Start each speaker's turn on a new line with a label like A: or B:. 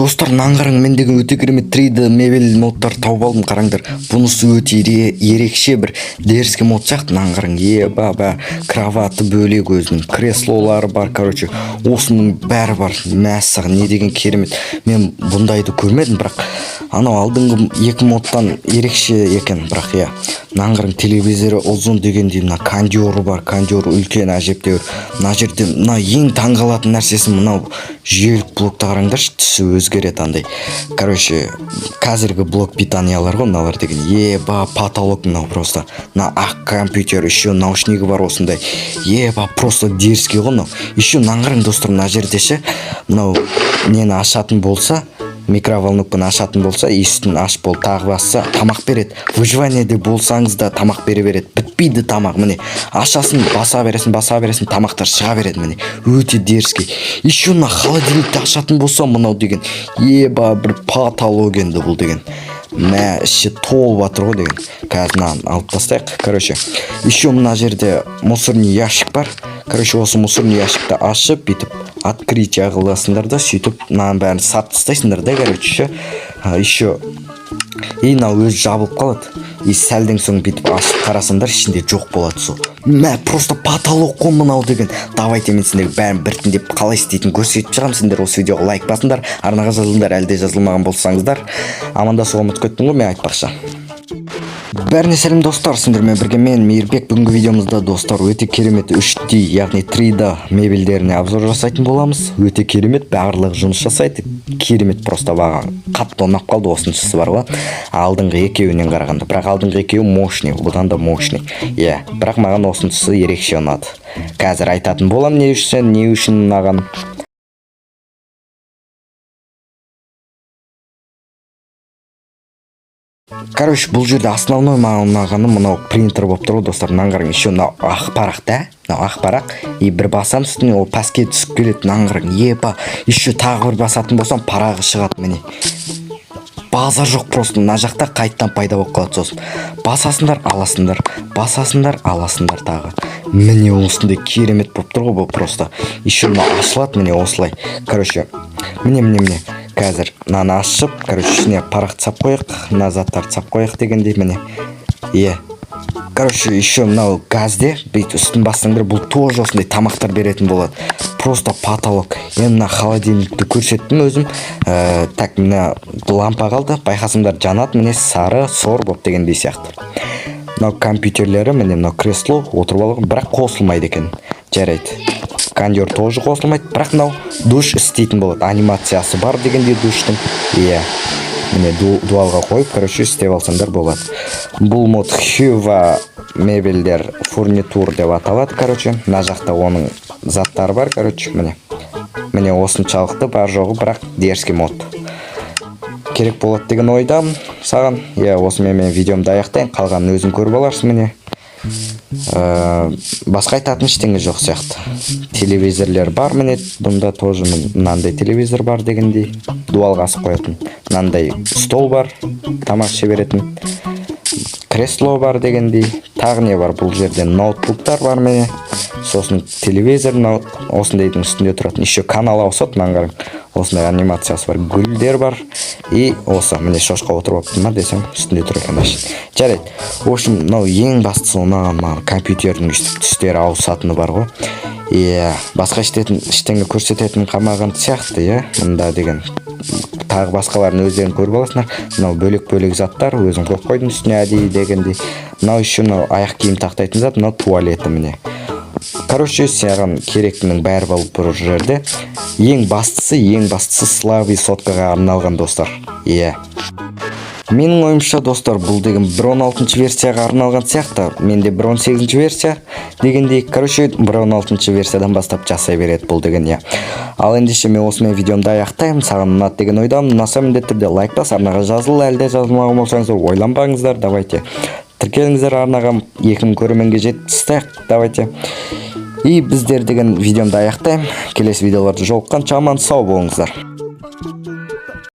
A: Достар, наңғарың мен деген өте керемет 3D мебель модтар тауып алдым, қараңдар. Бұнысы өте ерекше бір дерске мод сияқты. Наңғарың кроваты бөлек, өзінің креслолары бар, короче, осының бәрі бар. Мәссаған, не деген керемет. Мен бұндайды көрмедім, бірақ анау алдыңғы екі модтан ерекше екен, бірақ я. Наңғарың телевизоры ұзын дегендей, мына кондеры бар, кондеры үлкен әжептеуір. Мына жерде мына ең таңғалатын нәрсесі мынау жүйелік блокта қараңдаршы, түсі өзгереді андай. Короче, қазіргі блок питаниялар ғой мыналар деген. Потолок мынау просто. Мына ақ компьютер, еще наушнигі бар осындай. Просто дерзкий ғой мынау. Еще наңғарың достар, мына жерде ше, мынау нені ашатын болса, микроволновканы ашатын болса, есігін ашып бол, тағы басса тамақ береді. Выживаниеде болсаңыз да тамақ бере береді. Бітпейді тамақ, міне. Ашасын, баса бересің, тамақтар шыға береді, міне. Өте дерзкий. Еще мына холодильникті ашатын болса, мынау деген. Бір патологенді бұл деген. Мә, іші толып жатыр ғой деген. Қазір мынаны алып тастайық. Короче, еще мына жерде мусорный ящик бар. Короче, осы мусорный ящикті ашып, бүйтіп открытие қыласыңдар да, сөйтіп мынаның бәрін сатып тастайсыңдар да, короче. Еще мынау өзі жабылып қалады. Сәлден соң бүйтіп ашып қарасаңдар, ішінде жоқ болады сол. Мә, просто потолок қой мынау деген. Давайте мен сендерге бәрін біртіндеп қалай істейтінін көрсетіп шығамын. Сендер осы видеоға лайк басыңдар, арнаға жазылыңдар, әлде жазылмаған болсаңыздар. Амандасуға ұмытып кеттім ғой, мен айтпақшы. Бәріне сәлем достар, сендермен бірге мен Мейірбек. Бүгінгі видеомызда достар өте керемет 3D, яғни 3D мебельдеріне обзор жасайтын боламыз. Өте керемет, барлығы жұмыс жасайды. Керемет, просто баған қатты ұнап қалды, осыншысы бар ғой. Алдыңғы екеуінен қарағанда, бірақ алдыңғы екеуі мощный, бұдан да мощный. Бірақ маған осыншысы ерекше ұнады. Қазір айтатын болам не үшін ұнаған. Короче, бұл жерде основной маған ұнағаны мынау принтер болып тұр ғой достар. Мынаны қараңыз, еще мынау ақ парақ та, мынау ақ парақ. Бір басам үстіне ол пәске түсіп келеді. Мынаны қараңыз, еще тағы бір басатын болсам парағы шығады, міне. Базар жоқ просто, мына жақта қайттан пайда болып қалады сосын. Басасыңдар, аласыңдар тағы. Міне осындай керемет болып тұр ғой бұл просто. Еще мынау ашылады, міне осылай. Короче, міне. Қазір мынаны ашып, короче, ішіне парақты сап қойық, мына заттарды сап қойық дегендей, міне. Короче, еще мынау газде, бейт үстін бассаңдар, бұл тоже осындай тамақтар беретін болады. Просто потолок. Мен мына холодильникті көрсеттім өзім. Так, мына лампа қалды, байқасымдар жанады, міне сары, сор болып дегендей сияқты. Мынау компьютерлері, міне мынау кресло отырып алған, бірақ қосылмайды екен. Жарайды. Кондер тоже қосылмайды, бірақ мынау душ істейтін болады. Анимациясы бар дегенде душтың. Міне дуалға қойып, короче, істеп алсаңдар болады. Бұл мод Хюва мебельдер фурнитур деп аталады, короче. Мына жақта оның заттары бар, короче, міне. Міне осыншалықты бар жоғы, бірақ дерзкий мод. Керек болады деген ойдам саған. Осымен мен видеомды аяқтайын, қалғанын өзің көріп аларсың, міне. Басқа айтатын ештеңе жоқ сияқты. Телевизорлер бар, міне. Бұнда тоже мынандай телевизор бар дегендей. Дуалға асып қоятын. Мынандай стол бар, тамақ іше беретін. Кресло бар дегендей. Тағы не бар бұл жерде? Ноутбуктар бар, міне. Сосын телевизор осындайдың үстінде тұратын. Еще канал ауысады, мынаны қараң. Осындай анимациясы бар, гүлдер бар. И осы, міне шошқа отырып алыпты ма десем, үстінде тұр екен. Жарайды. В общем, мынау ең бастысы маған компьютердің түстері ауысатыны бар ғой. Басқа ештеңе көрсететін қалмаған сияқты, мында деген. Тағы басқаларын өздерін көріп аласыңдар. Мынау бөлек-бөлек заттар, өзің қойып қойдың үстіне әдейі дегендей. Мынау еще аяқ киім тақтайтын зат, мынау туалеті, міне. Короче, саған керектінің бәрі болып бір жерде. Ең бастысы слави соткаға арналған достар. Менің ойымша достар, бұл деген 1.16 версияға арналған сияқты. Менде 1.18 версия дегендей. Короче, 1.16 версиядан бастап жасай береді бұл деген. Ал ендеше мен осымен видеомды аяқтаймын. Саған ұнады деген ойдамын. Ұнаса міндетті түрде лайк бас, арнаға жазыл, әлде жазылмаған болсаңыздар ойланбаңыздар. Давайте тіркеліңіздер арнаға, 2000 көрерменге жеткізсек. Давайте. И біздер деген видеомды аяқтаймын. Келесі видеоларда жолыққанша аман сау болыңыздар.